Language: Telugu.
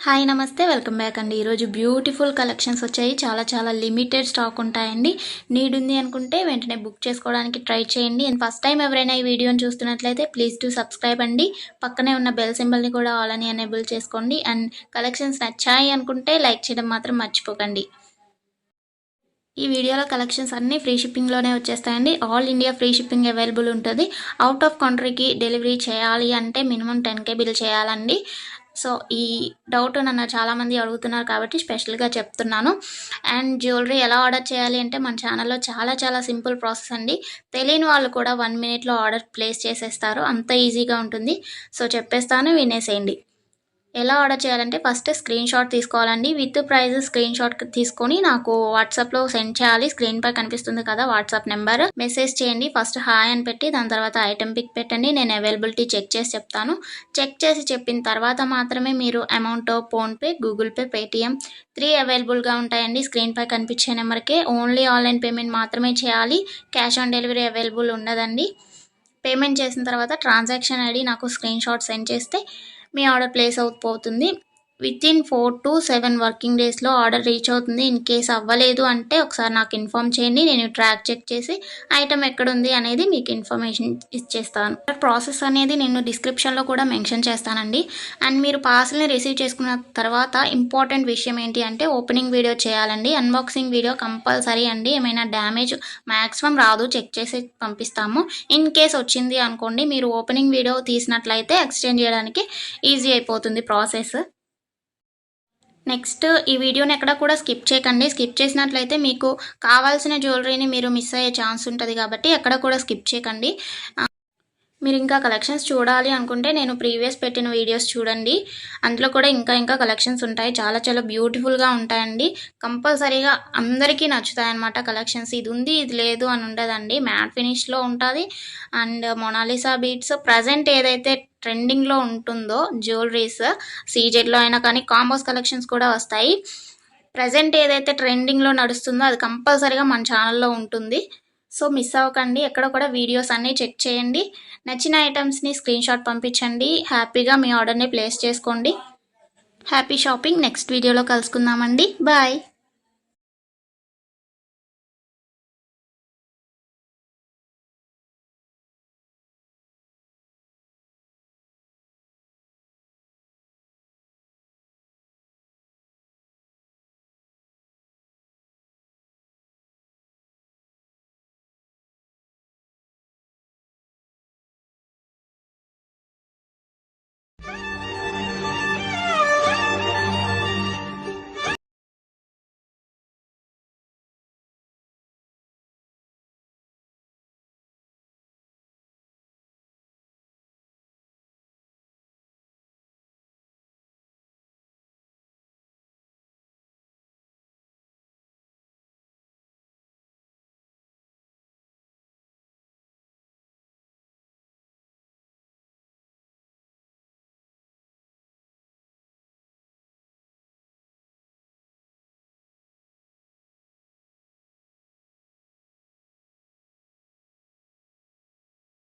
హాయ్ నమస్తే వెల్కమ్ బ్యాక్ అండి. ఈరోజు బ్యూటిఫుల్ కలెక్షన్స్ వచ్చాయి. చాలా లిమిటెడ్ స్టాక్ ఉంటాయండి. నీడ్ ఉంది అనుకుంటే వెంటనే బుక్ చేసుకోవడానికి ట్రై చేయండి. అండ్ ఫస్ట్ టైం ఎవరైనా ఈ వీడియోని చూస్తున్నట్లయితే ప్లీజ్ టు సబ్స్క్రైబ్ అండి. పక్కనే ఉన్న బెల్ సింబల్ని కూడా ఆల్ అని ఎనేబుల్ చేసుకోండి. అండ్ కలెక్షన్స్ నచ్చాయి అనుకుంటే లైక్ చేయడం మాత్రం మర్చిపోకండి. ఈ వీడియోలో కలెక్షన్స్ అన్నీ ఫ్రీ షిప్పింగ్లోనే వచ్చేస్తాయండి. All India free shipping available ఉంటుంది. అవుట్ ఆఫ్ కంట్రీకి డెలివరీ చేయాలి అంటే మినిమం 10K బిల్ చేయాలండి. సో ఈ డౌట్ నన్ను చాలామంది అడుగుతున్నారు కాబట్టి స్పెషల్గా చెప్తున్నాను. అండ్ జ్యువెలరీ ఎలా ఆర్డర్ చేయాలి అంటే మన ఛానల్లో చాలా సింపుల్ ప్రాసెస్ అండి. తెలియని వాళ్ళు కూడా 1 మినిట్లో ఆర్డర్ ప్లేస్ చేసేస్తారు. అంత ఈజీగా ఉంటుంది. సో చెప్పేస్తాను, వినేసేయండి. ఎలా ఆర్డర్ చేయాలంటే ఫస్ట్ స్క్రీన్ షాట్ తీసుకోవాలండి. విత్ ప్రైస్ స్క్రీన్ షాట్ తీసుకొని నాకు వాట్సాప్లో సెండ్ చేయాలి. స్క్రీన్ పై కనిపిస్తుంది కదా వాట్సాప్ నెంబర్, మెసేజ్ చేయండి. ఫస్ట్ హాయ్ అని పెట్టి దాని తర్వాత ఐటెం పిక్ పెట్టండి. నేను అవైలబిలిటీ చెక్ చేసి చెప్తాను. చెక్ చేసి చెప్పిన తర్వాత మాత్రమే మీరు amount PhonePe, Google pay, Paytm 3 అవైలబుల్గా ఉంటాయండి. స్క్రీన్ పై కనిపించే నెంబర్కే ఓన్లీ ఆన్లైన్ పేమెంట్ మాత్రమే చేయాలి. క్యాష్ ఆన్ డెలివరీ అవైలబుల్ ఉండదండి. పేమెంట్ చేసిన తర్వాత ట్రాన్సాక్షన్ ఐడి నాకు స్క్రీన్ షాట్ సెండ్ చేస్తే మీ ఆర్డర్ ప్లేస్ అవుతుంది. వితిన్ 4 to 7 వర్కింగ్ డేస్లో ఆర్డర్ రీచ్ అవుతుంది. ఇన్ కేస్ అవ్వలేదు అంటే ఒకసారి నాకు ఇన్ఫామ్ చేయండి. నేను ట్రాక్ చెక్ చేసి ఐటమ్ ఎక్కడుంది అనేది మీకు ఇన్ఫర్మేషన్ ఇచ్చేస్తాను. ప్రాసెస్ అనేది నేను డిస్క్రిప్షన్లో కూడా మెన్షన్ చేస్తానండి. అండ్ మీరు పార్సల్ని రిసీవ్ చేసుకున్న తర్వాత ఇంపార్టెంట్ విషయం ఏంటి అంటే ఓపెనింగ్ వీడియో చేయాలండి. అన్బాక్సింగ్ వీడియో కంపల్సరీ అండి. ఏమైనా డ్యామేజ్ మ్యాక్సిమం రాదు, చెక్ చేసి పంపిస్తాము. ఇన్ కేస్ వచ్చింది అనుకోండి, మీరు ఓపెనింగ్ వీడియో తీసినట్లయితే ఎక్స్చేంజ్ చేయడానికి ఈజీ అయిపోతుంది ప్రాసెస్. నెక్స్ట్ ఈ వీడియోని ఎక్కడ కూడా స్కిప్ చేయకండి. స్కిప్ చేసినట్లయితే మీకు కావాల్సిన జ్యువెలరీని మీరు మిస్ అయ్యే ఛాన్స్ ఉంటుంది కాబట్టి ఎక్కడ కూడా స్కిప్ చేయకండి. మీరు ఇంకా కలెక్షన్స్ చూడాలి అనుకుంటే నేను ప్రీవియస్ పెట్టిన వీడియోస్ చూడండి. అందులో కూడా ఇంకా కలెక్షన్స్ ఉంటాయి. చాలా బ్యూటిఫుల్గా ఉంటాయండి. కంపల్సరీగా అందరికీ నచ్చుతాయి అన్నమాట కలెక్షన్స్. ఇది ఉంది ఇది లేదు అని ఉండదండి. మ్యాట్ ఫినిష్లో ఉంటుంది. అండ్ మొనాలిసా బీట్స్ ప్రజెంట్ ఏదైతే ట్రెండింగ్లో ఉంటుందో జ్యువెలరీస్ సీజెడ్లో అయినా కానీ కాంబోస్ కలెక్షన్స్ కూడా వస్తాయి. ప్రజెంట్ ఏదైతే ట్రెండింగ్లో నడుస్తుందో అది కంపల్సరీగా మన ఛానల్లో ఉంటుంది. సో మిస్ అవ్వకండి. ఎక్కడ కూడా వీడియోస్ అన్నీ చెక్ చేయండి. నచ్చిన ఐటమ్స్ని స్క్రీన్ షాట్ పంపించండి. హ్యాపీగా మీ ఆర్డర్ని ప్లేస్ చేసుకోండి. Happy shopping. నెక్స్ట్ వీడియోలో కలుసుకుందామండి. బాయ్.